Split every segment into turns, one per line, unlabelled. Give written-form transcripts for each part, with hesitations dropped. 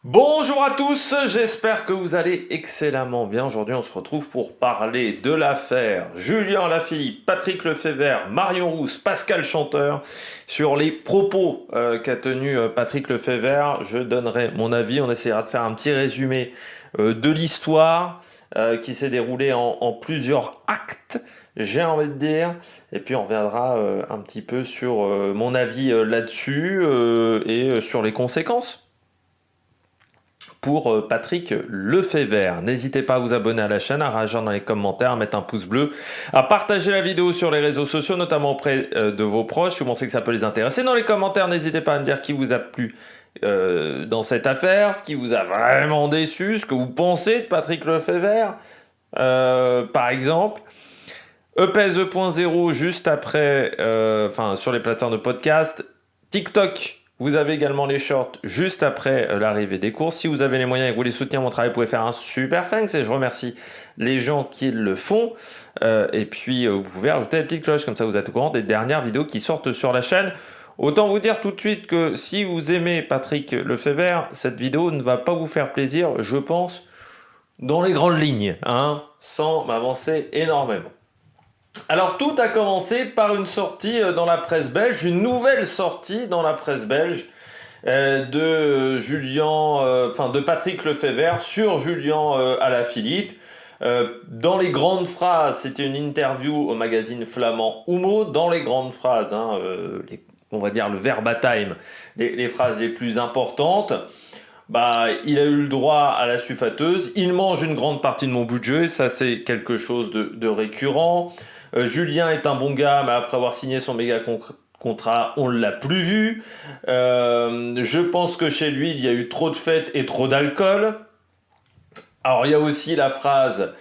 Bonjour à tous, j'espère que vous allez excellemment bien. Aujourd'hui, on se retrouve pour parler de l'affaire Julien Alaphilippe, Patrick Lefebvre, Marion Rousse, Pascal Chanteur. Sur les propos qu'a tenu Patrick Lefebvre, je donnerai mon avis. On essaiera de faire un petit résumé de l'histoire qui s'est déroulée en plusieurs actes, j'ai envie de dire. Et puis on reviendra un petit peu sur mon avis là-dessus et sur les conséquences pour Patrick Lefebvre. N'hésitez pas à vous abonner à la chaîne, à réagir dans les commentaires, à mettre un pouce bleu, à partager la vidéo sur les réseaux sociaux, notamment auprès de vos proches, si vous pensez que ça peut les intéresser. Dans les commentaires, n'hésitez pas à me dire qui vous a plu dans cette affaire, ce qui vous a vraiment déçu, ce que vous pensez de Patrick Lefebvre, par exemple. EPS 2.0 juste après, sur les plateformes de podcast. TikTok. Vous avez également les shorts juste après l'arrivée des courses. Si vous avez les moyens et que vous voulez soutenir mon travail, vous pouvez faire un super thanks et je remercie les gens qui le font. Et puis, vous pouvez rajouter la petite cloche, comme ça vous êtes au courant des dernières vidéos qui sortent sur la chaîne. Autant vous dire tout de suite que si vous aimez Patrick Lefebvre, cette vidéo ne va pas vous faire plaisir, je pense, dans les grandes lignes, sans m'avancer énormément. Alors tout a commencé par une sortie dans la presse belge, une nouvelle sortie dans la presse belge de Patrick Lefebvre sur Julien Alaphilippe. Dans les grandes phrases, c'était une interview au magazine flamand Humo. Dans les grandes phrases, on va dire le verbatim, les phrases les plus importantes. Il a eu le droit à la suffateuse. Il mange une grande partie de mon budget, ça c'est quelque chose de récurrent. Julien est un bon gars, mais après avoir signé son méga contrat, on ne l'a plus vu. Je pense que chez lui, il y a eu trop de fêtes et trop d'alcool. Alors, il y a aussi la phrase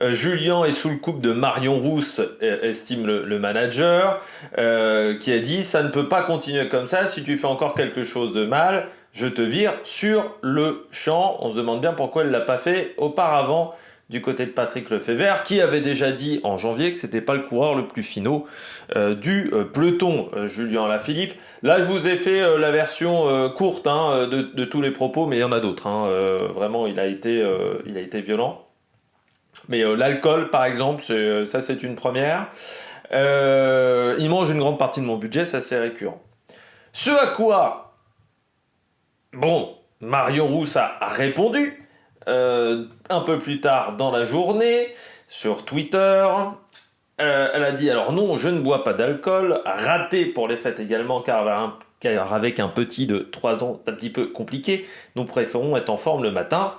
Julien est sous le couple de Marion Rousse, estime le manager, qui a dit « Ça ne peut pas continuer comme ça, si tu fais encore quelque chose de mal, je te vire sur le champ ». On se demande bien pourquoi elle ne l'a pas fait auparavant du côté de Patrick Lefebvre, qui avait déjà dit en janvier que c'était pas le coureur le plus finot du peloton, Julien Alaphilippe. Là, je vous ai fait la version courte de tous les propos, mais il y en a d'autres. Vraiment, il a été violent. Mais l'alcool, par exemple, ça c'est une première. Il mange une grande partie de mon budget, ça c'est récurrent. Ce à quoi, Marion Rousse a répondu un peu plus tard dans la journée sur Twitter. Elle a dit alors non, je ne bois pas d'alcool, raté pour les fêtes également car avec un petit de 3 ans, c'est un petit peu compliqué, nous préférons être en forme le matin.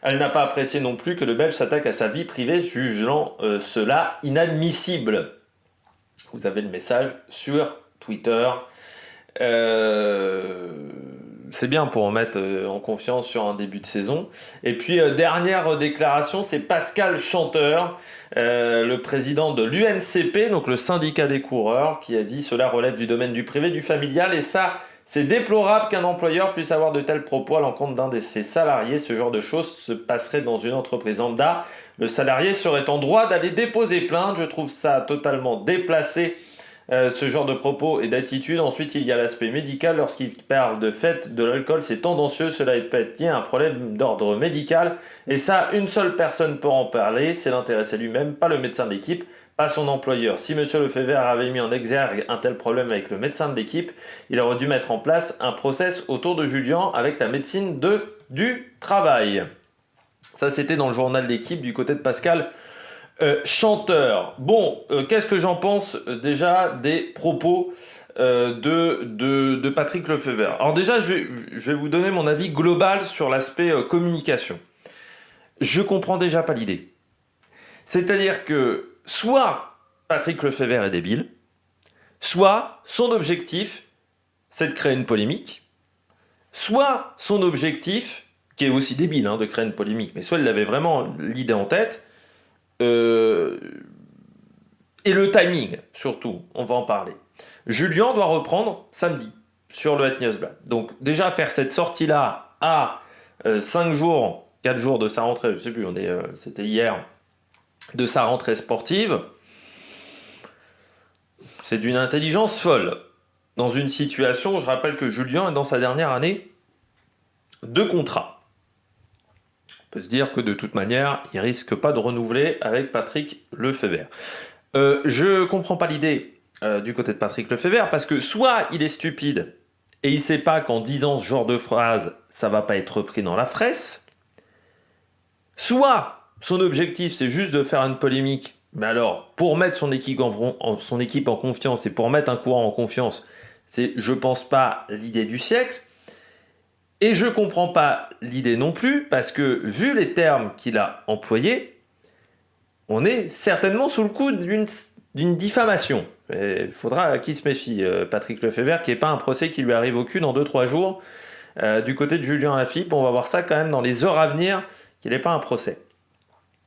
Elle n'a pas apprécié non plus que le Belge s'attaque à sa vie privée, jugeant cela inadmissible. Vous avez le message sur Twitter. C'est bien pour en mettre en confiance sur un début de saison. Et puis, dernière déclaration, c'est Pascal Chanteur, le président de l'UNCP, donc le syndicat des coureurs, qui a dit « Cela relève du domaine du privé, du familial, et ça, c'est déplorable qu'un employeur puisse avoir de tels propos à l'encontre d'un de ses salariés. Ce genre de choses se passerait dans une entreprise lambda. Le salarié serait en droit d'aller déposer plainte. Je trouve ça totalement déplacé. Ce genre de propos et d'attitude. Ensuite, il y a l'aspect médical. Lorsqu'il parle de fête de l'alcool, c'est tendancieux. Cela peut être lié à un problème d'ordre médical. Et ça, une seule personne peut en parler. C'est l'intéressé lui-même, pas le médecin de l'équipe, pas son employeur. Si M. Lefebvre avait mis en exergue un tel problème avec le médecin de l'équipe, il aurait dû mettre en place un process autour de Julien avec la médecine du travail. Ça, c'était dans le journal d'équipe du côté de Pascal Chanteur. Qu'est-ce que j'en pense déjà des propos de Patrick Lefebvre? Alors déjà, je vais vous donner mon avis global sur l'aspect communication. Je comprends déjà pas l'idée. C'est-à-dire que soit Patrick Lefebvre est débile, soit son objectif, c'est de créer une polémique, soit son objectif, qui est aussi débile de créer une polémique, mais soit il avait vraiment l'idée en tête, et le timing, surtout, on va en parler. Julien doit reprendre samedi sur le Het Nieuwsblad. Donc déjà faire cette sortie-là à 5 jours, 4 jours de sa rentrée, je sais plus, c'était hier, de sa rentrée sportive, c'est d'une intelligence folle. Dans une situation, je rappelle que Julien est dans sa dernière année de contrat. peut se dire que de toute manière, il risque pas de renouveler avec Patrick Lefebvre. Je comprends pas l'idée du côté de Patrick Lefebvre, parce que soit il est stupide et il sait pas qu'en disant ce genre de phrase, ça va pas être repris dans la presse, soit son objectif c'est juste de faire une polémique, mais alors pour mettre son équipe en confiance et pour mettre un courant en confiance, c'est, je pense pas, l'idée du siècle. Et je comprends pas l'idée non plus, parce que vu les termes qu'il a employés, on est certainement sous le coup d'une diffamation. Il faudra qu'il se méfie, Patrick Lefebvre, qu'il n'y ait pas un procès qui lui arrive au cul dans 2-3 jours. Du côté de Julien Alaphilippe, on va voir ça quand même dans les heures à venir, qu'il n'ait pas un procès.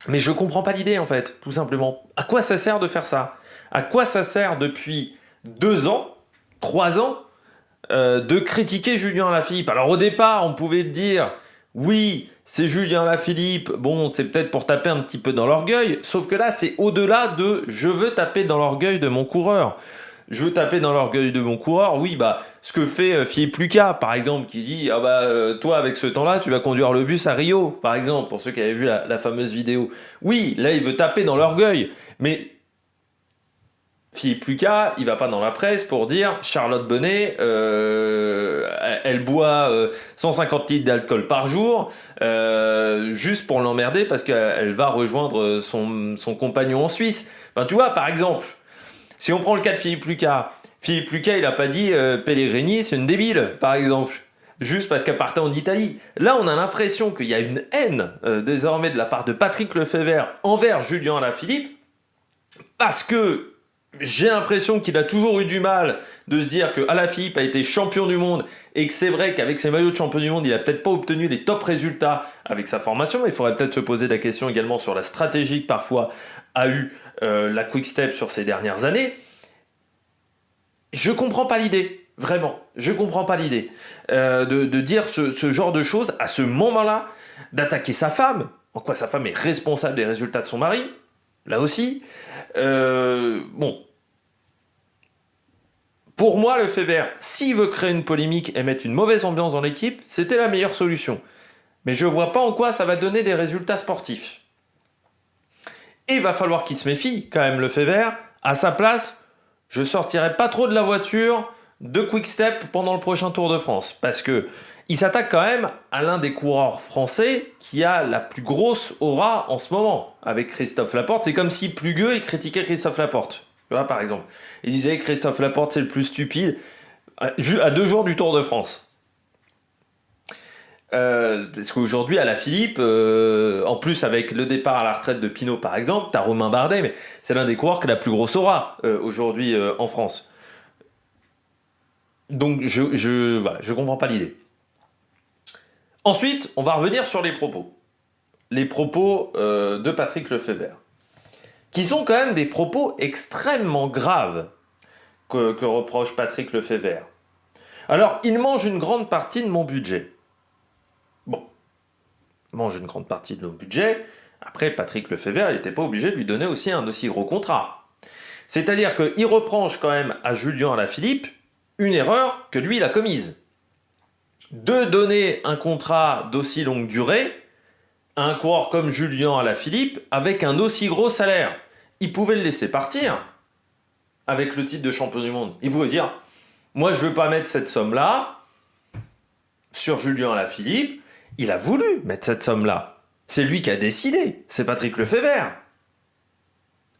Mais je comprends pas l'idée, en fait, tout simplement. À quoi ça sert de faire ça? À quoi ça sert depuis 2 ans, 3 ans, de critiquer Julien Alaphilippe? Alors au départ, on pouvait dire, oui, c'est Julien Alaphilippe, bon, c'est peut-être pour taper un petit peu dans l'orgueil, sauf que là, c'est au-delà de « je veux taper dans l'orgueil de mon coureur ». Je veux taper dans l'orgueil de mon coureur, oui, bah, ce que fait Philippe Lucas, par exemple, qui dit « ah bah, toi, avec ce temps-là, tu vas conduire le bus à Rio », par exemple, pour ceux qui avaient vu la fameuse vidéo. Oui, là, il veut taper dans l'orgueil, mais Philippe Lucas, il va pas dans la presse pour dire Charlotte Bonnet, elle boit 150 litres d'alcool par jour, juste pour l'emmerder parce qu'elle va rejoindre son compagnon en Suisse. Enfin, tu vois, par exemple, si on prend le cas de Philippe Lucas, il a pas dit Pellegrini, c'est une débile, par exemple. Juste parce qu'elle partait en Italie. Là, on a l'impression qu'il y a une haine désormais de la part de Patrick Lefebvre envers Julien Alaphilippe, parce que j'ai l'impression qu'il a toujours eu du mal de se dire que Alaphilippe a été champion du monde et que c'est vrai qu'avec ses maillots de champion du monde, il a peut-être pas obtenu les top résultats avec sa formation, mais il faudrait peut-être se poser la question également sur la stratégie que parfois a eu la Quick Step sur ces dernières années. Je comprends pas l'idée, vraiment, je comprends pas l'idée de dire ce genre de choses à ce moment-là, d'attaquer sa femme, en quoi sa femme est responsable des résultats de son mari, là aussi. Bon. Pour moi, Lefebvre, s'il veut créer une polémique et mettre une mauvaise ambiance dans l'équipe, c'était la meilleure solution. Mais je vois pas en quoi ça va donner des résultats sportifs. Et il va falloir qu'il se méfie, quand même, Lefebvre. À sa place, je sortirai pas trop de la voiture de Quick Step pendant le prochain Tour de France. Parce que il s'attaque quand même à l'un des coureurs français qui a la plus grosse aura en ce moment, avec Christophe Laporte. C'est comme si Plugueux, il critiquait Christophe Laporte. Tu vois, par exemple. Il disait que Christophe Laporte, c'est le plus stupide, à 2 jours du Tour de France. Parce qu'aujourd'hui, Alaphilippe, en plus avec le départ à la retraite de Pinot, par exemple, t'as Romain Bardet, mais c'est l'un des coureurs qui a la plus grosse aura aujourd'hui en France. Donc, je comprends pas l'idée. Ensuite, on va revenir sur les propos. Les propos de Patrick Lefebvre. Qui sont quand même des propos extrêmement graves que reproche Patrick Lefebvre. Alors, il mange une grande partie de mon budget. Bon, il mange une grande partie de nos budgets. Après, Patrick Lefebvre, il n'était pas obligé de lui donner aussi un aussi gros contrat. C'est-à-dire qu'il reproche quand même à Julien Alaphilippe une erreur que lui, il a commise. De donner un contrat d'aussi longue durée à un coureur comme Julien Alaphilippe avec un aussi gros salaire. Il pouvait le laisser partir avec le titre de champion du monde. Il pouvait dire, moi je veux pas mettre cette somme-là sur Julien Alaphilippe. Il a voulu mettre cette somme-là. C'est lui qui a décidé. C'est Patrick Lefebvre.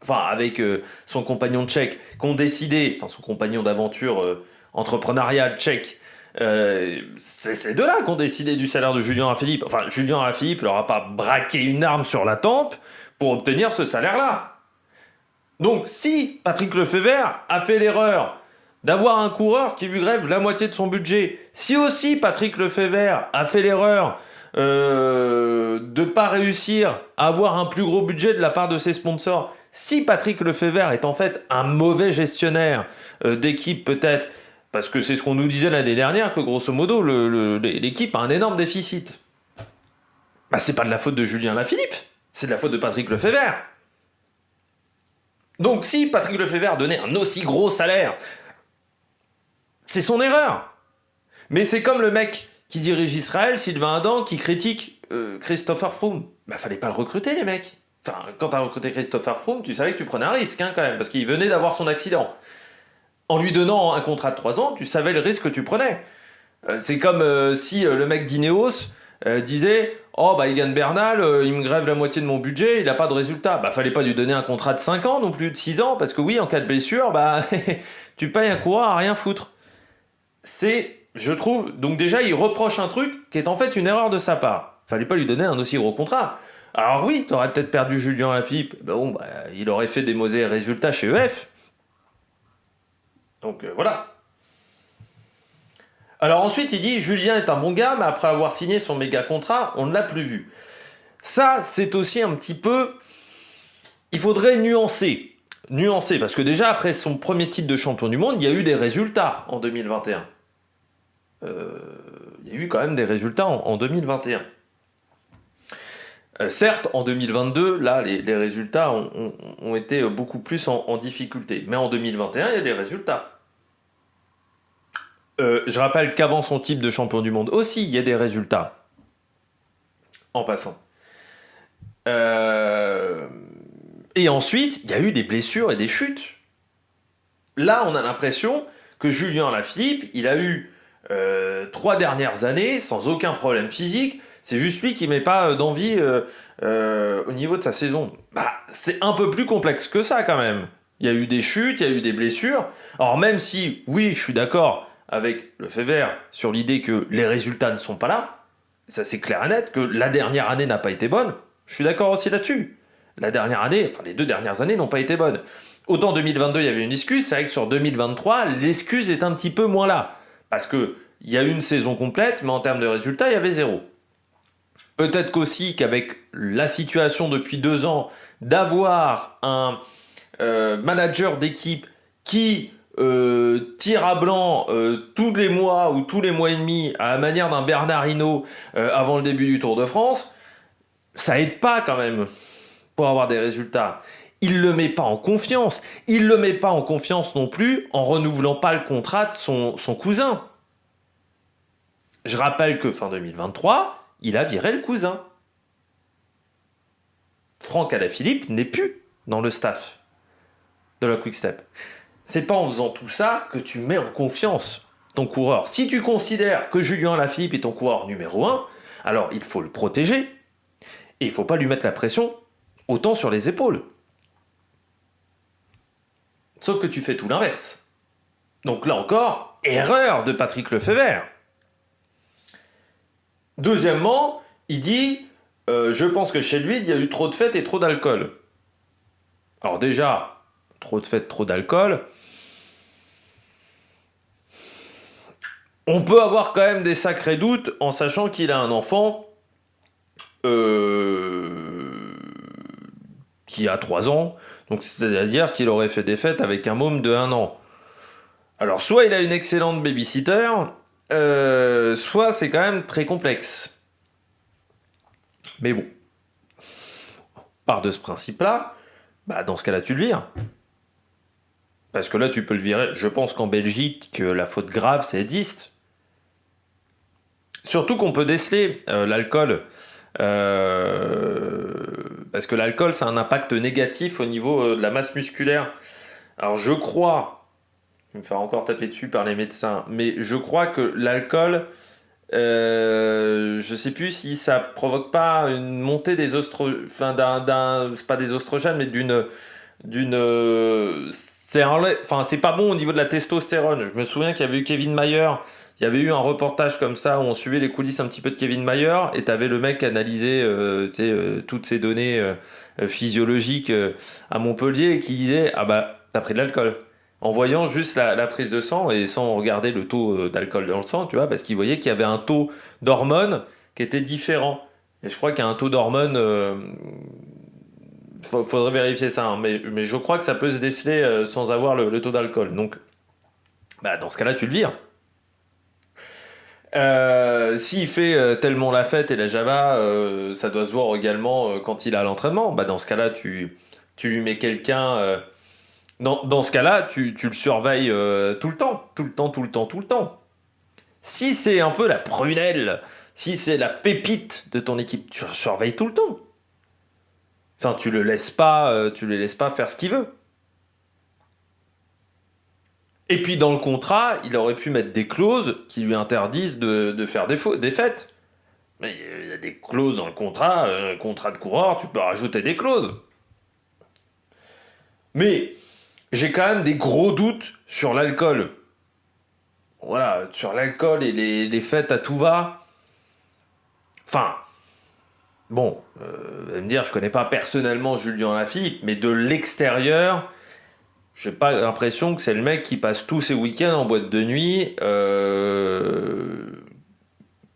Enfin, avec son compagnon tchèque, qu'on décidé, enfin son compagnon d'aventure entrepreneuriale tchèque, c'est ces deux-là qui ont décidé du salaire de Julien Alaphilippe. Enfin, Julien Alaphilippe leur a pas braqué une arme sur la tempe pour obtenir ce salaire-là. Donc, si Patrick Lefebvre a fait l'erreur d'avoir un coureur qui lui grève la moitié de son budget, si aussi Patrick Lefebvre a fait l'erreur de ne pas réussir à avoir un plus gros budget de la part de ses sponsors, si Patrick Lefebvre est en fait un mauvais gestionnaire d'équipe peut-être, parce que c'est ce qu'on nous disait l'année dernière, que grosso modo, l'équipe a un énorme déficit. Bah, c'est pas de la faute de Julien Alaphilippe, c'est de la faute de Patrick Lefebvre. Donc si Patrick Lefebvre donnait un aussi gros salaire, c'est son erreur. Mais c'est comme le mec qui dirige Israël, Sylvain Adam, qui critique Christopher Froome, bah fallait pas le recruter les mecs. Enfin, quand t'as recruté Christopher Froome, tu savais que tu prenais un risque quand même, parce qu'il venait d'avoir son accident. En lui donnant un contrat de 3 ans, tu savais le risque que tu prenais. C'est comme si le mec d'Ineos disait oh bah Egan Bernal, il me grève la moitié de mon budget, il a pas de résultat. Bah fallait pas lui donner un contrat de 5 ans non plus, de 6 ans, parce que oui, en cas de blessure, bah tu payes un coureur à rien foutre. Je trouve, donc déjà il reproche un truc qui est en fait une erreur de sa part. Fallait pas lui donner un aussi gros contrat. Alors oui, t'aurais peut-être perdu Julien Lafilippe, bon bah il aurait fait des mauvais résultats chez EF. Donc voilà. Alors ensuite, il dit Julien est un bon gars, mais après avoir signé son méga contrat, on ne l'a plus vu. Ça, c'est aussi un petit peu. Il faudrait nuancer. Nuancer, parce que déjà, après son premier titre de champion du monde, il y a eu des résultats en 2021. Il y a eu quand même des résultats en 2021. Certes, en 2022, là, les résultats ont été beaucoup plus en difficulté. Mais en 2021, il y a des résultats. Je rappelle qu'avant son titre de champion du monde aussi, il y a des résultats. En passant. Et ensuite, il y a eu des blessures et des chutes. Là, on a l'impression que Julien Alaphilippe, il a eu 3 dernières années sans aucun problème physique. C'est juste lui qui met pas d'envie au niveau de sa saison. Bah, c'est un peu plus complexe que ça quand même. Il y a eu des chutes, il y a eu des blessures. Alors même si, oui, je suis d'accord avec Lefebvre sur l'idée que les résultats ne sont pas là, ça c'est clair et net, que la dernière année n'a pas été bonne, je suis d'accord aussi là-dessus. La dernière année, enfin les 2 dernières années n'ont pas été bonnes. Autant 2022, il y avait une excuse, c'est vrai que sur 2023, l'excuse est un petit peu moins là. Parce que il y a eu une saison complète, mais en termes de résultats, il y avait 0. Peut-être qu'aussi qu'avec la situation depuis 2 ans, d'avoir un manager d'équipe qui tire à blanc tous les mois ou tous les mois et demi à la manière d'un Bernard Hinault avant le début du Tour de France, ça aide pas quand même pour avoir des résultats. Il le met pas en confiance. Il le met pas en confiance non plus en renouvelant pas le contrat de son cousin. Je rappelle que fin 2023, il a viré le cousin. Franck Alaphilippe n'est plus dans le staff de la Quick Step. C'est pas en faisant tout ça que tu mets en confiance ton coureur. Si tu considères que Julien Alaphilippe est ton coureur numéro 1, alors il faut le protéger et il faut pas lui mettre la pression autant sur les épaules. Sauf que tu fais tout l'inverse. Donc là encore, erreur de Patrick Lefebvre. Deuxièmement, il dit je pense que chez lui, il y a eu trop de fêtes et trop d'alcool. Alors déjà, trop de fêtes, trop d'alcool. On peut avoir quand même des sacrés doutes en sachant qu'il a un enfant qui a 3 ans. Donc c'est-à-dire qu'il aurait fait des fêtes avec un môme de 1 an. Alors soit il a une excellente babysitter, soit c'est quand même très complexe. Mais bon, part de ce principe-là, bah dans ce cas-là tu le vires. Parce que là tu peux le virer. Je pense qu'en Belgique, la faute grave c'est 10. Surtout qu'on peut déceler l'alcool. Parce que l'alcool ça a un impact négatif au niveau de la masse musculaire. Alors je crois, je vais me faire encore taper dessus par les médecins, mais je crois que l'alcool, je sais plus si ça provoque pas une montée des oestrogènes, enfin c'est pas des oestrogènes, mais c'est pas bon au niveau de la testostérone. Je me souviens qu'il y avait eu Kevin Mayer, il y avait eu un reportage comme ça où on suivait les coulisses un petit peu de Kevin Mayer et t'avais le mec analysé toutes ces données physiologiques à Montpellier et qui disait ah bah t'as pris de l'alcool. En voyant juste la prise de sang et sans regarder le taux d'alcool dans le sang, tu vois, parce qu'il voyait qu'il y avait un taux d'hormones qui était différent. Et je crois qu'il y a un taux d'hormones, faudrait vérifier ça, hein, mais je crois que ça peut se déceler sans avoir le taux d'alcool. Donc, bah, dans ce cas-là, tu le vires. S'il fait tellement la fête et la Java, ça doit se voir également quand il est à l'entraînement. Bah, dans ce cas-là, tu lui mets quelqu'un. Dans ce cas-là, tu le surveilles tout le temps. Si c'est un peu la prunelle, Si c'est la pépite de ton équipe, tu le surveilles tout le temps. Enfin, tu le laisses pas, tu le laisses pas faire ce qu'il veut. Et puis dans le contrat, il aurait pu mettre des clauses qui lui interdisent de faire des fêtes. Mais il y a des clauses dans le contrat, contrat de coureur, tu peux rajouter des clauses. Mais j'ai quand même des gros doutes sur l'alcool. Voilà, sur l'alcool et les fêtes à tout va. Enfin, bon, vous allez me dire, je connais pas personnellement Julien Lafilippe, mais de l'extérieur, j'ai pas l'impression que c'est le mec qui passe tous ses week-ends en boîte de nuit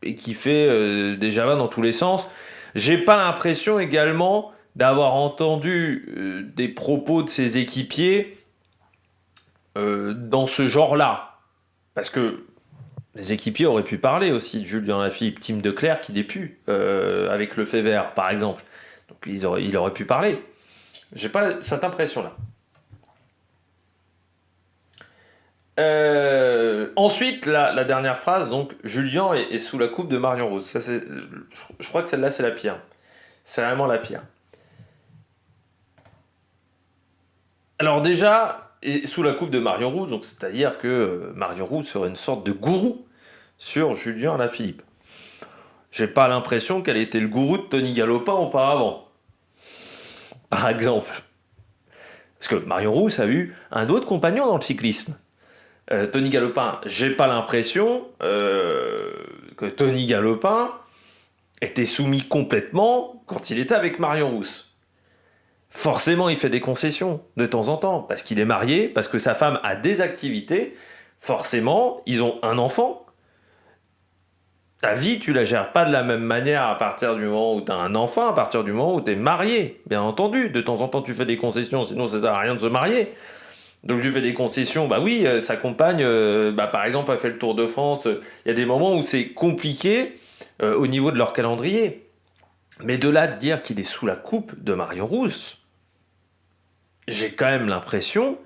et qui fait des javas dans tous les sens. J'ai pas l'impression également d'avoir entendu des propos de ses équipiers dans ce genre-là. Parce que les équipiers auraient pu parler aussi de Julien Lafilippe, Tim Declercq qui dépue avec le Fever par exemple. Donc il aurait pu parler. J'ai pas cette impression-là. Ensuite, la dernière phrase, donc Julien est sous la coupe de Marion Rose. Ça, je crois que celle-là, c'est la pire. C'est vraiment la pire. Alors déjà, et sous la coupe de Marion Rose, donc c'est-à-dire que Marion Rose serait une sorte de gourou sur Julien Lafilippe. J'ai pas l'impression qu'elle était le gourou de Tony Galopin auparavant. Par exemple. Parce que Marion Rousse a eu un autre compagnon dans le cyclisme. Tony Galopin, j'ai pas l'impression que Tony Galopin était soumis complètement quand il était avec Marion Rousse. Forcément, il fait des concessions de temps en temps, parce qu'il est marié, parce que sa femme a des activités. Forcément, ils ont un enfant. Ta vie, tu la gères pas de la même manière à partir du moment où tu as un enfant, à partir du moment où tu es marié. Bien entendu, de temps en temps, tu fais des concessions, sinon ça sert à rien de se marier. Donc tu fais des concessions, bah oui, sa compagne, par exemple, a fait le Tour de France. Il y a des moments où c'est compliqué au niveau de leur calendrier. Mais de là de dire qu'il est sous la coupe de Marion Rousse, j'ai quand même l'impression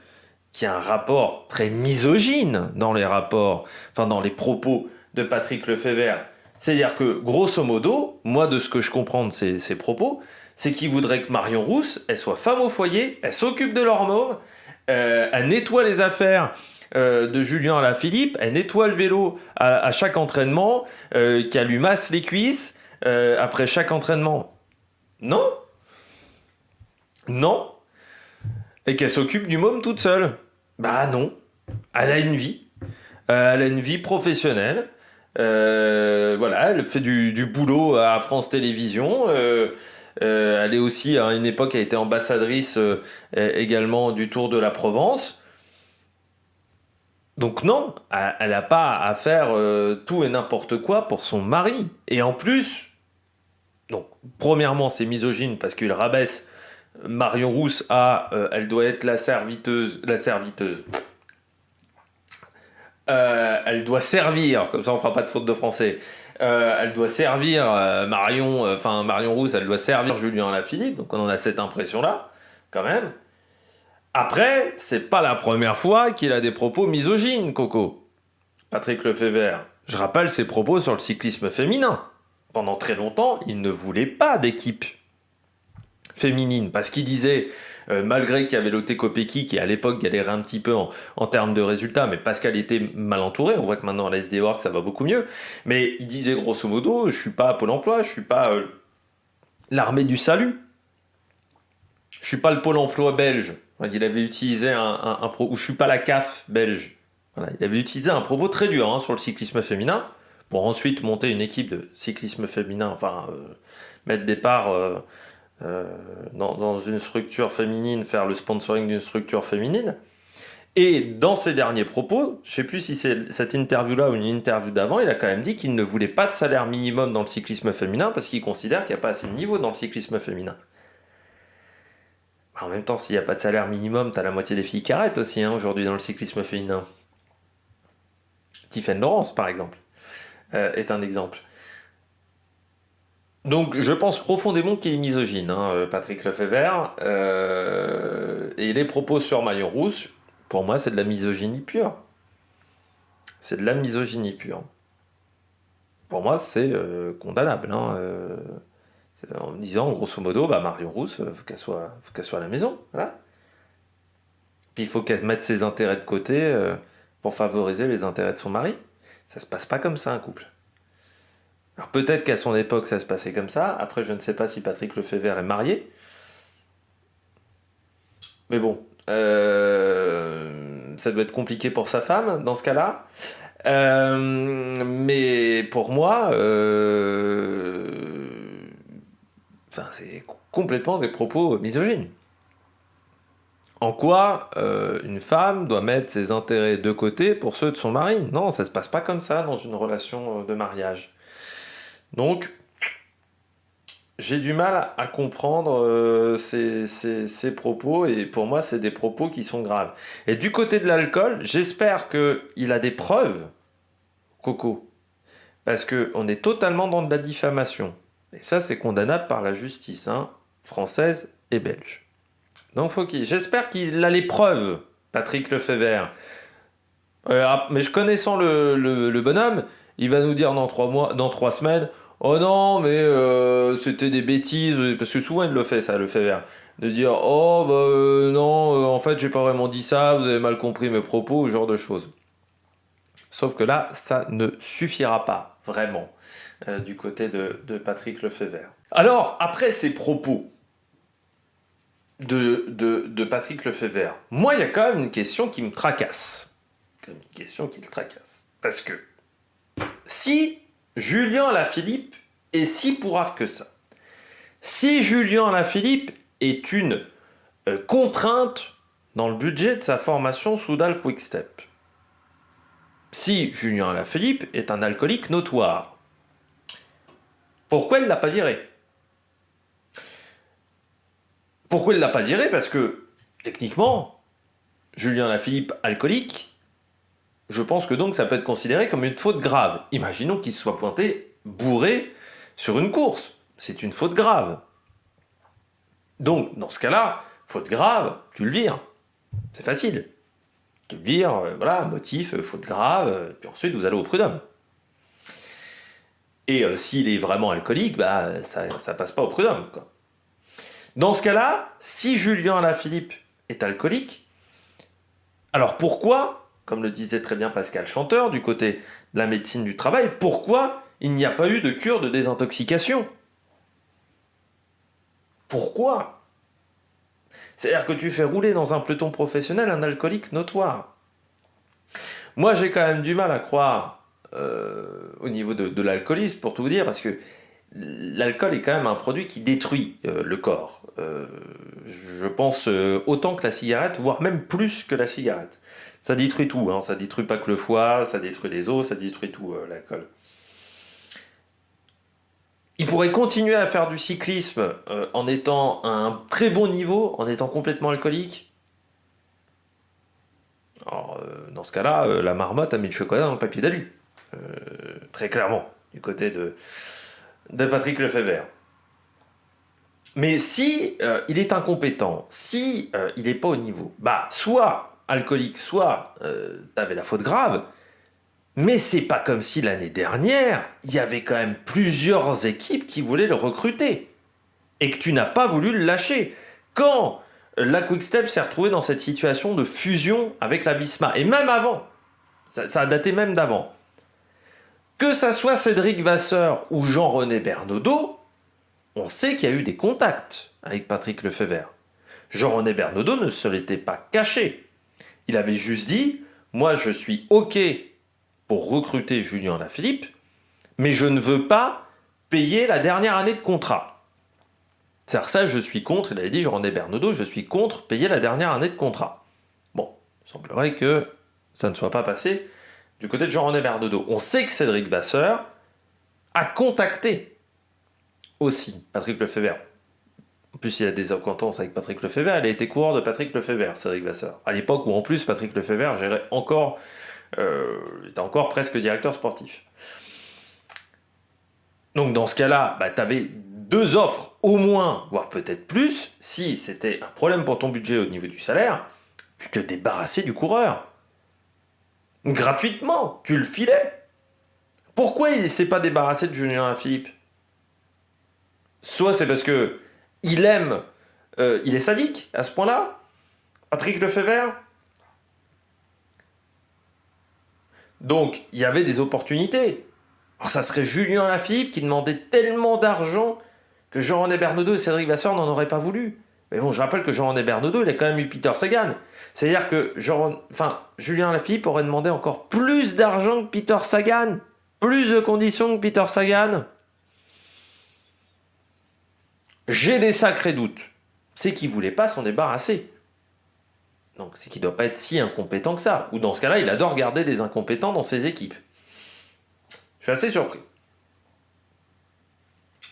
qu'il y a un rapport très misogyne dans les rapports, enfin dans les propos de Patrick Lefebvre. C'est-à-dire que, grosso modo, moi de ce que je comprends de ces propos, c'est qu'il voudrait que Marion Rousse, elle soit femme au foyer, elle s'occupe de leur môme, elle nettoie les affaires de Julien Lafilippe, elle nettoie le vélo à chaque entraînement, qu'elle lui masse les cuisses après chaque entraînement. Non, non, et qu'elle s'occupe du môme toute seule. Bah non, elle a une vie. Elle a une vie professionnelle. Voilà, elle fait du boulot à France Télévisions. Elle est aussi, à une époque, elle a été ambassadrice également du Tour de la Provence. Donc non, elle n'a pas à faire tout et n'importe quoi pour son mari. Et en plus, donc, premièrement, c'est misogyne parce qu'il rabaisse Marion Rousse à elle doit être la serviteuse. Elle doit servir, comme ça on fera pas de faute de français. Elle doit servir Marion Rousse, elle doit servir Julien Lafilippe, donc on en a cette impression-là, quand même. Après, c'est pas la première fois qu'il a des propos misogynes, Coco. Patrick Lefebvre. Je rappelle ses propos sur le cyclisme féminin. Pendant très longtemps, il ne voulait pas d'équipe féminine, parce qu'il disait, malgré qu'il y avait Lotte Kopecky qui à l'époque galérait un petit peu en termes de résultats, mais parce qu'elle était mal entourée, on voit que maintenant à la SD Work ça va beaucoup mieux, mais il disait grosso modo, je suis pas à Pôle emploi, je suis pas l'armée du salut, je suis pas le Pôle emploi belge. Il avait utilisé ou je suis pas la CAF belge. Voilà, il avait utilisé un propos très dur sur le cyclisme féminin, pour ensuite monter une équipe de cyclisme féminin, mettre des parts dans une structure féminine, faire le sponsoring d'une structure féminine. Et dans ses derniers propos, je ne sais plus si c'est cette interview-là ou une interview d'avant, il a quand même dit qu'il ne voulait pas de salaire minimum dans le cyclisme féminin parce qu'il considère qu'il n'y a pas assez de niveau dans le cyclisme féminin. En même temps, s'il n'y a pas de salaire minimum, t'as la moitié des filles qui arrêtent aussi aujourd'hui dans le cyclisme féminin. Tiffaine Laurence, par exemple, est un exemple. Donc je pense profondément qu'il est misogyne, Patrick Lefebvre. Et les propos sur Marion Rousse, pour moi, c'est de la misogynie pure. C'est de la misogynie pure. pour moi, c'est condamnable. Hein, en me disant, grosso modo, bah, Marion Rousse, faut qu'elle soit à la maison. Voilà. Puis il faut qu'elle mette ses intérêts de côté pour favoriser les intérêts de son mari. Ça se passe pas comme ça, un couple. Alors peut-être qu'à son époque, ça se passait comme ça. Après, je ne sais pas si Patrick Lefebvre est marié. Mais bon, ça doit être compliqué pour sa femme, dans ce cas-là. Mais pour moi, c'est complètement des propos misogynes. En quoi une femme doit mettre ses intérêts de côté pour ceux de son mari? Non, ça se passe pas comme ça dans une relation de mariage. Donc, j'ai du mal à comprendre ces propos, et pour moi, c'est des propos qui sont graves. Et du côté de l'alcool, j'espère qu'il a des preuves, Coco, parce qu'on est totalement dans de la diffamation. Et ça, c'est condamnable par la justice, hein, française et belge. Donc, j'espère qu'il a les preuves, Patrick Lefebvre. Mais connaissant le bonhomme, il va nous dire dans 3 semaines, oh non, mais c'était des bêtises, parce que souvent il le fait ça, Lefebvre, de dire, oh bah non, en fait j'ai pas vraiment dit ça, vous avez mal compris mes propos, ce genre de choses. Sauf que là, ça ne suffira pas, vraiment, du côté de Patrick Lefebvre. Alors, après ces propos de Patrick Lefebvre, moi il y a quand même une question qui me tracasse. Parce que si Julien Alaphilippe est si pourrave que ça, si Julien Alaphilippe est une contrainte dans le budget de sa formation Soudal Quick-Step, si Julien Alaphilippe est un alcoolique notoire, pourquoi il ne l'a pas viré? Pourquoi il ne l'a pas viré? Parce que, techniquement, Julien Alaphilippe alcoolique, je pense que donc ça peut être considéré comme une faute grave. Imaginons qu'il soit pointé bourré sur une course. C'est une faute grave. Donc, dans ce cas-là, faute grave, tu le vires. C'est facile. Tu le vires, voilà, motif, faute grave, puis ensuite vous allez au prud'homme. Et s'il est vraiment alcoolique, bah ça passe pas au prud'homme, quoi. Dans ce cas-là, si Julien Alaphilippe est alcoolique, alors pourquoi, comme le disait très bien Pascal Chanteur, du côté de la médecine du travail, pourquoi il n'y a pas eu de cure de désintoxication? Pourquoi? C'est-à-dire que tu fais rouler dans un peloton professionnel un alcoolique notoire. Moi, j'ai quand même du mal à croire au niveau de l'alcoolisme, pour tout vous dire, parce que l'alcool est quand même un produit qui détruit le corps. Je pense autant que la cigarette, voire même plus que la cigarette. Ça détruit tout, hein. Ça détruit pas que le foie, ça détruit les os, ça détruit tout, l'alcool. Il pourrait continuer à faire du cyclisme en étant à un très bon niveau, en étant complètement alcoolique. Alors, dans ce cas-là, la marmotte a mis le chocolat dans le papier d'alu. Très clairement, du côté de Patrick Lefebvre. Mais si il est incompétent, si il n'est pas au niveau, bah soit alcoolique, soit t'avais la faute grave, mais c'est pas comme si l'année dernière, il y avait quand même plusieurs équipes qui voulaient le recruter, et que tu n'as pas voulu le lâcher. Quand la Quick-Step s'est retrouvée dans cette situation de fusion avec la Bisma, et même avant, ça a daté même d'avant, que ça soit Cédric Vasseur ou Jean-René Bernaudot, on sait qu'il y a eu des contacts avec Patrick Lefebvre. Jean-René Bernaudot ne se l'était pas caché. Il avait juste dit « Moi, je suis OK pour recruter Julien Alaphilippe, mais je ne veux pas payer la dernière année de contrat. » C'est-à-dire ça, je suis contre, il avait dit Jean-René Bernaudot, je suis contre payer la dernière année de contrat. Bon, il semblerait que ça ne soit pas passé du côté de Jean-René Bernaudot. On sait que Cédric Vasseur a contacté aussi Patrick Lefebvre. En plus, il a des acquaintances avec Patrick Lefebvre. Elle a été coureur de Patrick Lefebvre, Cédric Vasseur. À l'époque où, en plus, Patrick Lefebvre gérait était encore presque directeur sportif. Donc, dans ce cas-là, bah, tu avais 2 offres au moins, voire peut-être plus. Si c'était un problème pour ton budget au niveau du salaire, tu te débarrassais du coureur. Gratuitement, tu le filais. Pourquoi il ne s'est pas débarrassé de Julien Alaphilippe? Soit c'est parce que il aime, il est sadique à ce point-là, Patrick Lefebvre. Donc il y avait des opportunités. Alors ça serait Julien Alaphilippe qui demandait tellement d'argent que Jean-René Bernaudot et Cédric Vasseur n'en auraient pas voulu. Mais bon, je rappelle que Jean-René Bernaudot, il a quand même eu Peter Sagan. C'est-à-dire que Julien Alaphilippe aurait demandé encore plus d'argent que Peter Sagan, plus de conditions que Peter Sagan. J'ai des sacrés doutes. C'est qu'il ne voulait pas s'en débarrasser. Donc c'est qu'il ne doit pas être si incompétent que ça. Ou dans ce cas-là, il adore garder des incompétents dans ses équipes. Je suis assez surpris.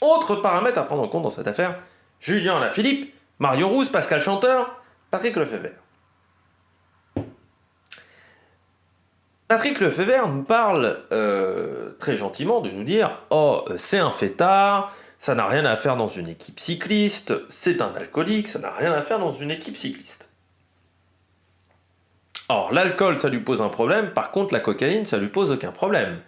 Autre paramètre à prendre en compte dans cette affaire, Julien Alaphilippe, Marion Rousse, Pascal Chanteur, Patrick Lefebvre. Patrick Lefebvre nous parle très gentiment de nous dire « Oh, c'est un fêtard, ça n'a rien à faire dans une équipe cycliste, c'est un alcoolique, ça n'a rien à faire dans une équipe cycliste. » Or, l'alcool, ça lui pose un problème, par contre, la cocaïne, ça lui pose aucun problème.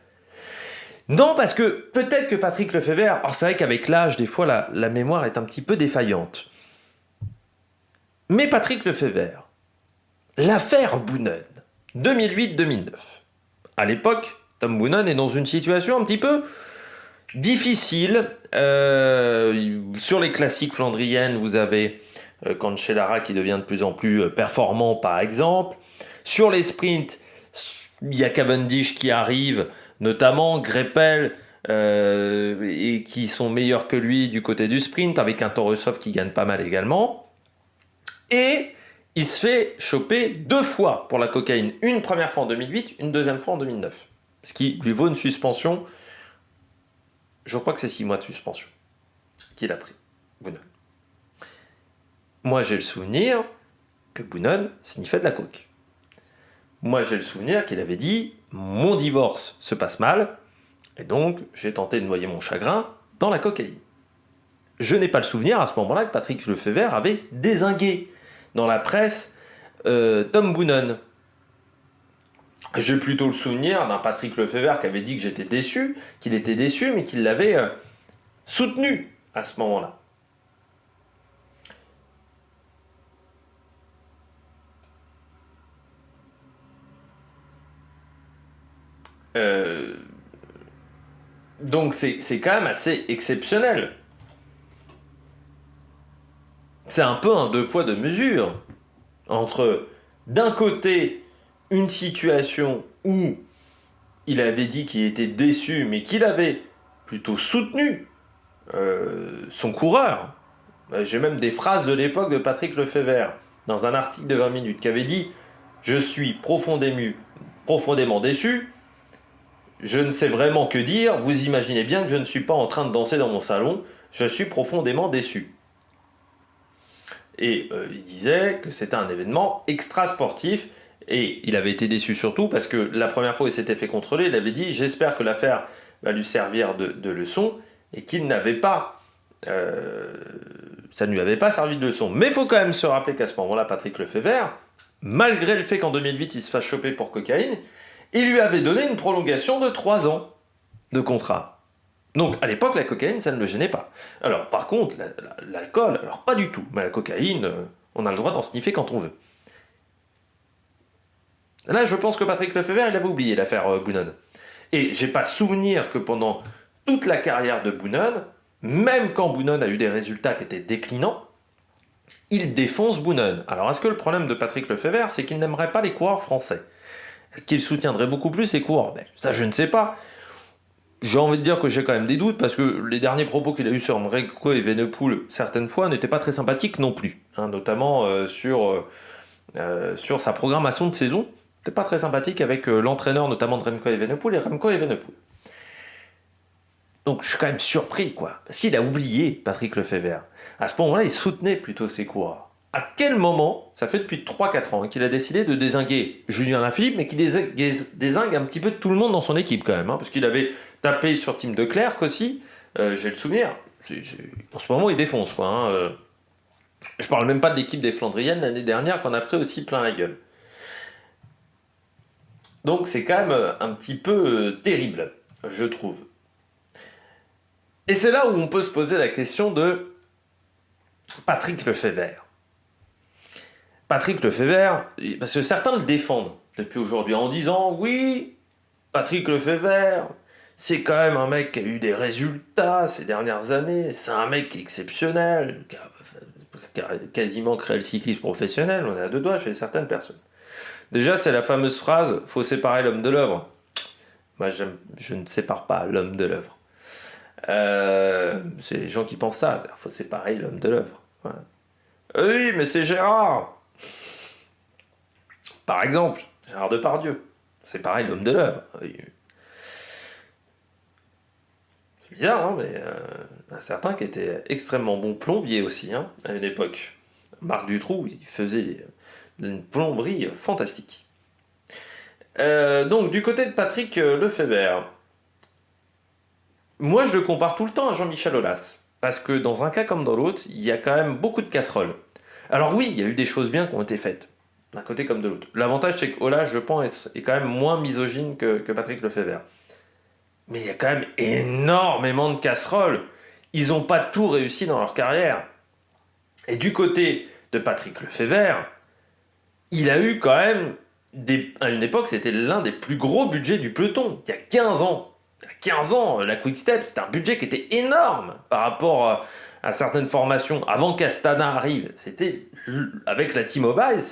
Non, parce que peut-être que Patrick Lefebvre, alors c'est vrai qu'avec l'âge, des fois, la mémoire est un petit peu défaillante. Mais Patrick Lefebvre, l'affaire Boonen, 2008-2009. À l'époque, Tom Boonen est dans une situation un petit peu difficile. Sur les classiques flandriennes, vous avez Cancellara qui devient de plus en plus performant, par exemple. Sur les sprints, il y a Cavendish qui arrive, notamment Greppel, et qui sont meilleurs que lui du côté du sprint, avec un Torosov qui gagne pas mal également. Et il se fait choper 2 fois pour la cocaïne. Une première fois en 2008, une deuxième fois en 2009. Ce qui lui vaut une suspension, je crois que c'est 6 mois de suspension qu'il a pris, Boonen. Moi, j'ai le souvenir que Boonen sniffait de la coke. Moi, j'ai le souvenir qu'il avait dit « Mon divorce se passe mal, et donc j'ai tenté de noyer mon chagrin dans la cocaïne. » Je n'ai pas le souvenir à ce moment-là que Patrick Lefebvre avait dézingué dans la presse Tom Boonen. J'ai plutôt le souvenir d'un Patrick Lefebvre qui avait dit que j'étais déçu, qu'il était déçu, mais qu'il l'avait soutenu à ce moment-là. Donc c'est quand même assez exceptionnel. C'est un peu un 2 poids 2 mesures entre, d'un côté, une situation où il avait dit qu'il était déçu, mais qu'il avait plutôt soutenu son coureur. J'ai même des phrases de l'époque de Patrick Lefebvre, dans un article de 20 minutes, qui avait dit « Je suis profondément déçu, je ne sais vraiment que dire, vous imaginez bien que je ne suis pas en train de danser dans mon salon, je suis profondément déçu. » Et il disait que c'était un événement extra-sportif, et il avait été déçu surtout parce que la première fois où il s'était fait contrôler, il avait dit « J'espère que l'affaire va lui servir de leçon », et qu'il n'avait pas... ça ne lui avait pas servi de leçon. Mais il faut quand même se rappeler qu'à ce moment-là, Patrick Lefebvre, malgré le fait qu'en 2008, il se fasse choper pour cocaïne, il lui avait donné une prolongation de 3 ans de contrat. Donc, à l'époque, la cocaïne, ça ne le gênait pas. Alors, par contre, l'alcool, alors pas du tout. Mais la cocaïne, on a le droit d'en sniffer quand on veut. Là, je pense que Patrick Lefebvre, il avait oublié l'affaire Boonen. Et j'ai pas souvenir que pendant toute la carrière de Boonen, même quand Boonen a eu des résultats qui étaient déclinants, il défonce Boonen. Alors, est-ce que le problème de Patrick Lefebvre, c'est qu'il n'aimerait pas les coureurs français? Est-ce qu'il soutiendrait beaucoup plus les coureurs belges? Ça, je ne sais pas. J'ai envie de dire que j'ai quand même des doutes, parce que les derniers propos qu'il a eus sur Remco Evenepoel, certaines fois, n'étaient pas très sympathiques non plus. Notamment sur sa programmation de saison. C'était pas très sympathique avec l'entraîneur, notamment de Remco Evenepoel, et Remco Evenepoel. Donc je suis quand même surpris, quoi. Parce qu'il a oublié, Patrick Lefebvre. À ce moment-là, il soutenait plutôt ses coureurs. À quel moment, ça fait depuis 3-4 ans, qu'il a décidé de dézinguer Julien Alaphilippe, mais qu'il dézingue un petit peu tout le monde dans son équipe quand même, parce qu'il avait tapé sur Tim de Klerk aussi, j'ai le souvenir. En ce moment, il défonce, quoi. Je parle même pas de l'équipe des Flandriennes l'année dernière, qu'on a pris aussi plein la gueule. Donc c'est quand même un petit peu terrible. je trouve. Et c'est là où on peut se poser la question de Patrick Lefebvre. Patrick Lefebvre, parce que certains le défendent depuis aujourd'hui en disant « Oui, Patrick Lefebvre, c'est quand même un mec qui a eu des résultats ces dernières années, c'est un mec exceptionnel, qui a quasiment créé le cyclisme professionnel, on est à deux doigts chez certaines personnes. » Déjà, c'est la fameuse phrase « Faut séparer l'homme de l'œuvre ». Moi, je ne sépare pas l'homme de l'œuvre. C'est les gens qui pensent ça, il faut séparer l'homme de l'œuvre. Ouais. Oui, mais c'est Gérard. Par exemple, Gérard Depardieu. C'est pareil, l'homme de l'œuvre. C'est bizarre, hein, mais un certain qui était extrêmement bon plombier aussi, hein, à une époque. Marc Dutroux, il faisait une plomberie fantastique. Donc, du côté de Patrick Lefebvre, moi, je le compare tout le temps à Jean-Michel Aulas. Parce que dans un cas comme dans l'autre, il y a quand même beaucoup de casseroles. Alors oui, il y a eu des choses bien qui ont été faites, d'un côté comme de l'autre. L'avantage, c'est qu'Aulas, je pense, est quand même moins misogyne que Patrick Lefebvre. Mais il y a quand même énormément de casseroles. Ils n'ont pas tout réussi dans leur carrière. Et du côté de Patrick Lefebvre, il a eu quand même, à une époque, c'était l'un des plus gros budgets du peloton, il y a 15 ans. Il y a 15 ans, la Quick Step, c'était un budget qui était énorme par rapport à certaines formations. Avant qu'Astana arrive, c'était avec la T-Mobile,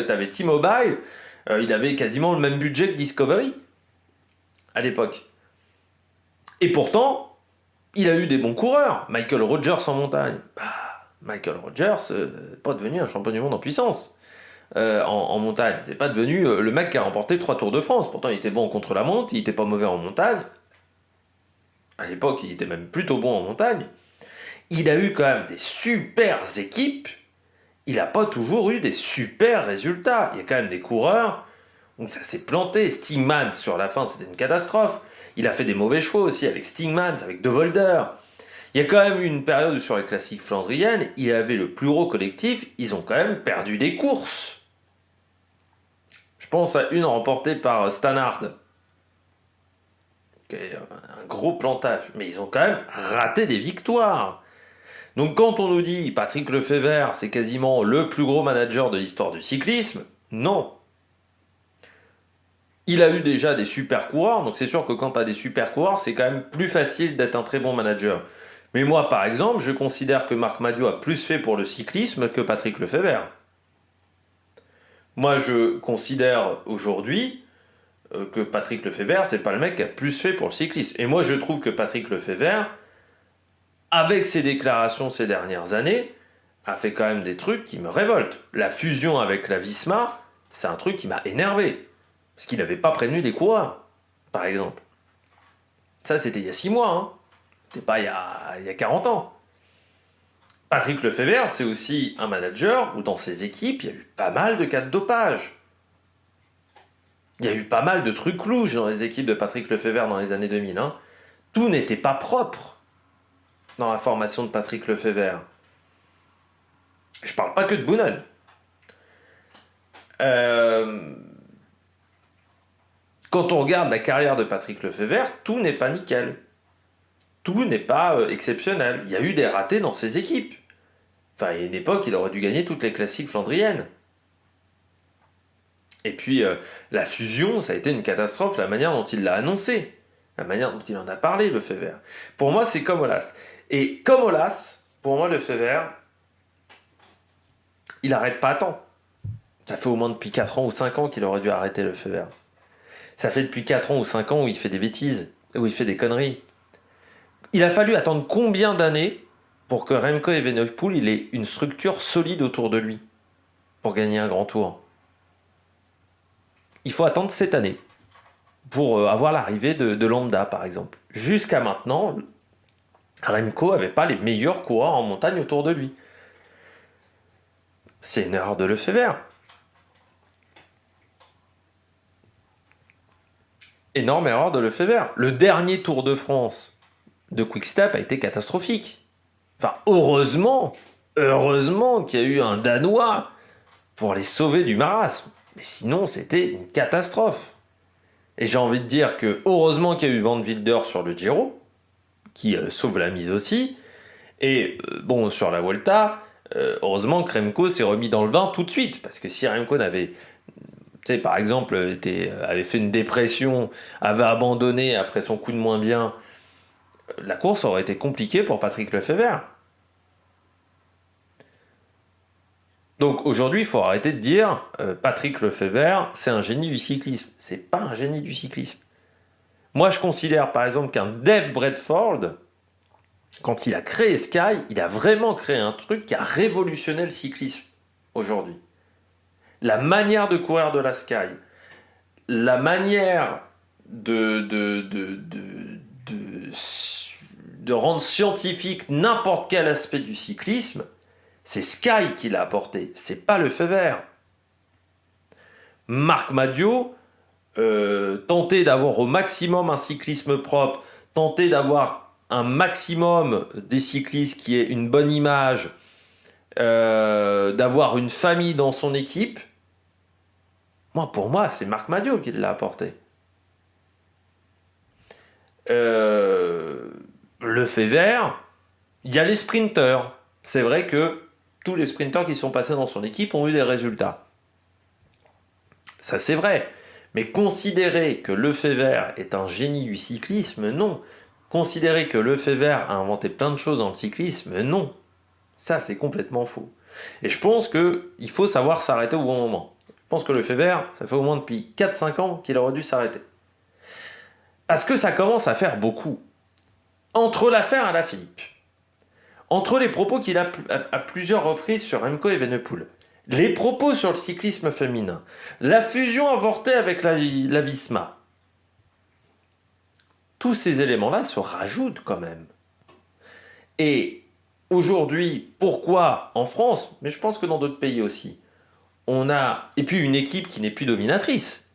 t'avais T-Mobile, il avait quasiment le même budget que Discovery à l'époque. Et pourtant, il a eu des bons coureurs. Michael Rogers en montagne. Michael Rogers, pas devenu un champion du monde en puissance en montagne. C'est pas devenu le mec qui a remporté 3 Tours de France. Pourtant, il était bon contre la montre, il était pas mauvais en montagne. À l'époque, il était même plutôt bon en montagne. Il a eu quand même des super équipes. Il n'a pas toujours eu des super résultats. Il y a quand même des coureurs où ça s'est planté. Stigman, sur la fin, c'était une catastrophe. Il a fait des mauvais choix aussi avec Stigman, avec De Volder. Il y a quand même eu une période où sur les classiques flandriennes, il avait le plus gros collectif. Ils ont quand même perdu des courses. Je pense à une remportée par Stannard. Un gros plantage. Mais ils ont quand même raté des victoires. Donc quand on nous dit Patrick Lefebvre, c'est quasiment le plus gros manager de l'histoire du cyclisme, non. Il a eu déjà des super coureurs, donc c'est sûr que quand tu as des super coureurs, c'est quand même plus facile d'être un très bon manager. Mais moi, par exemple, je considère que Marc Madiot a plus fait pour le cyclisme que Patrick Lefebvre. Moi, je considère aujourd'hui que Patrick Lefebvre, c'est pas le mec qui a plus fait pour le cyclisme. Et moi, je trouve que Patrick Lefebvre, avec ses déclarations ces dernières années, a fait quand même des trucs qui me révoltent. La fusion avec la Visma, c'est un truc qui m'a énervé. Parce qu'il n'avait pas prévenu des coureurs, par exemple. Ça, c'était il y a 6 mois, hein. C'était pas il y a 40 ans. Patrick Lefebvre, c'est aussi un manager où dans ses équipes, il y a eu pas mal de cas de dopage. Il y a eu pas mal de trucs louches dans les équipes de Patrick Lefebvre dans les années 2000. Hein. Tout n'était pas propre dans la formation de Patrick Lefebvre. Je parle pas que de Boonen. Quand on regarde la carrière de Patrick Lefebvre, tout n'est pas nickel. Tout n'est pas exceptionnel. Il y a eu des ratés dans ses équipes. Enfin, à une époque, il aurait dû gagner toutes les classiques flandriennes. Et puis, la fusion, ça a été une catastrophe, la manière dont il l'a annoncé. La manière dont il en a parlé, Lefebvre. Pour moi, c'est comme Aulas. Et comme Aulas, pour moi, Lefebvre, il n'arrête pas à temps. Ça fait au moins depuis 4 ans ou 5 ans qu'il aurait dû arrêter Lefebvre. Ça fait depuis 4 ans ou 5 ans où il fait des bêtises, où il fait des conneries. Il a fallu attendre combien d'années pour que Remco Evenepoel il ait une structure solide autour de lui pour gagner un grand tour? Il faut attendre 7 années pour avoir l'arrivée de Landa, par exemple. Jusqu'à maintenant, Remco n'avait pas les meilleurs coureurs en montagne autour de lui. C'est une erreur de Lefebvre. Énorme erreur de Lefebvre. Le dernier Tour de France de Quick-Step a été catastrophique. Enfin, heureusement qu'il y a eu un Danois pour les sauver du marasme. Mais sinon, c'était une catastrophe. Et j'ai envie de dire que heureusement qu'il y a eu Van Wilder sur le Giro, qui sauve la mise aussi. Et bon, sur la Vuelta, heureusement que Remco s'est remis dans le bain tout de suite. Parce que si Remco n'avait, tu sais, par exemple, avait fait une dépression, avait abandonné après son coup de moins bien, la course aurait été compliquée pour Patrick Lefebvre. Donc aujourd'hui, il faut arrêter de dire Patrick Lefebvre, c'est un génie du cyclisme. C'est pas un génie du cyclisme. Moi, je considère par exemple qu'un Dave Bradford, quand il a créé Sky, il a vraiment créé un truc qui a révolutionné le cyclisme aujourd'hui. La manière de courir de la Sky, la manière de rendre scientifique n'importe quel aspect du cyclisme, c'est Sky qui l'a apporté, c'est pas Lefebvre. Marc Madiot, tenter d'avoir au maximum un cyclisme propre, tenter d'avoir un maximum des cyclistes qui aient une bonne image, d'avoir une famille dans son équipe, pour moi, c'est Marc Madiot qui l'a apporté. Lefebvre, il y a les sprinteurs. C'est vrai que tous les sprinteurs qui sont passés dans son équipe ont eu des résultats. Ça, c'est vrai. Mais considérer que Lefebvre est un génie du cyclisme, non. Considérer que Lefebvre a inventé plein de choses dans le cyclisme, non. Ça, c'est complètement faux. Et je pense qu'il faut savoir s'arrêter au bon moment. Je pense que Lefebvre, ça fait au moins depuis 4-5 ans qu'il aurait dû s'arrêter. Parce que ça commence à faire beaucoup. Entre l'affaire Alaphilippe, entre les propos qu'il a à plusieurs reprises sur Remco Evenepoel, les propos sur le cyclisme féminin, la fusion avortée avec la Visma, tous ces éléments-là se rajoutent quand même. Et aujourd'hui, pourquoi en France, mais je pense que dans d'autres pays aussi, on a, et puis une équipe qui n'est plus dominatrice.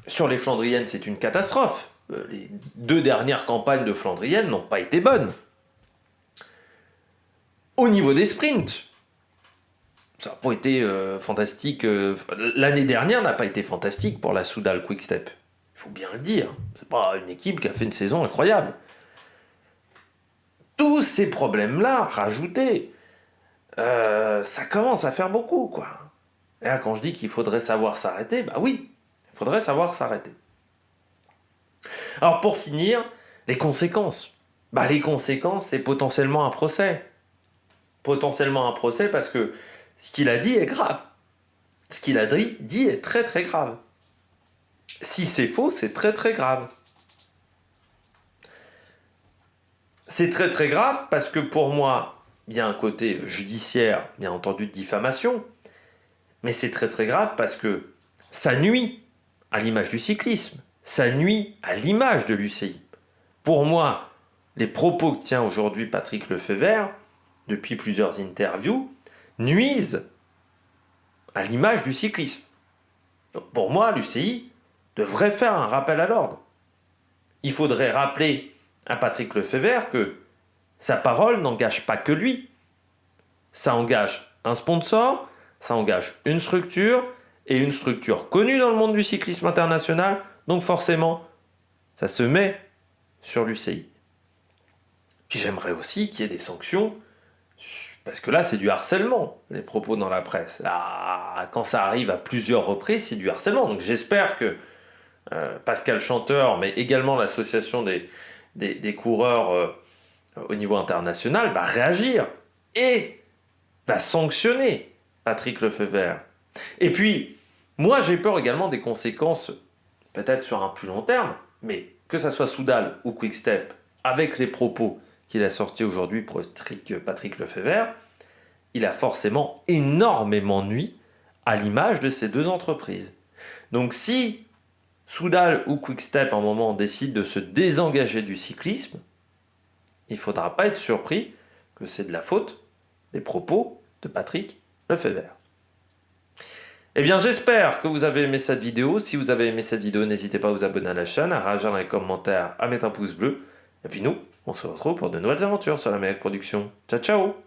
Sur les Flandriennes, c'est une catastrophe. Les 2 dernières campagnes de Flandriennes n'ont pas été bonnes. Au niveau des sprints, ça n'a pas été fantastique. L'année dernière n'a pas été fantastique pour la Soudal Quick-Step. Il faut bien le dire. C'est pas une équipe qui a fait une saison incroyable. Tous ces problèmes-là, rajoutés, ça commence à faire beaucoup, quoi. Et là, quand je dis qu'il faudrait savoir s'arrêter, bah oui, il faudrait savoir s'arrêter. Alors pour finir, les conséquences. Les conséquences, c'est potentiellement un procès. Potentiellement un procès parce que ce qu'il a dit est grave. Ce qu'il a dit est très très grave. Si c'est faux, c'est très très grave. C'est très très grave parce que pour moi, il y a un côté judiciaire, bien entendu, de diffamation, mais c'est très très grave parce que ça nuit à l'image du cyclisme, ça nuit à l'image de l'UCI. Pour moi, les propos que tient aujourd'hui Patrick Lefebvre, depuis plusieurs interviews, nuisent à l'image du cyclisme. Donc pour moi, l'UCI devrait faire un rappel à l'ordre. Il faudrait rappeler à Patrick Lefebvre que sa parole n'engage pas que lui. Ça engage un sponsor, ça engage une structure, et une structure connue dans le monde du cyclisme international, donc forcément, ça se met sur l'UCI. Puis j'aimerais aussi qu'il y ait des sanctions, parce que là, c'est du harcèlement, les propos dans la presse. Là, quand ça arrive à plusieurs reprises, c'est du harcèlement. Donc j'espère que Pascal Chanteur, mais également l'association des coureurs au niveau international, va réagir et va sanctionner Patrick Lefebvre. Et puis, moi, j'ai peur également des conséquences, peut-être sur un plus long terme, mais que ça soit Soudal ou Quick-Step, avec les propos qu'il a sortis aujourd'hui, Patrick Lefebvre, il a forcément énormément nui à l'image de ces 2 entreprises. Donc si Soudal ou Quick-Step, à un moment, décident de se désengager du cyclisme, il ne faudra pas être surpris que c'est de la faute des propos de Patrick Lefebvre. Eh bien, j'espère que vous avez aimé cette vidéo. Si vous avez aimé cette vidéo, n'hésitez pas à vous abonner à la chaîne, à réagir dans les commentaires, à mettre un pouce bleu. Et puis nous, on se retrouve pour de nouvelles aventures sur la Meilleure Production. Ciao, ciao!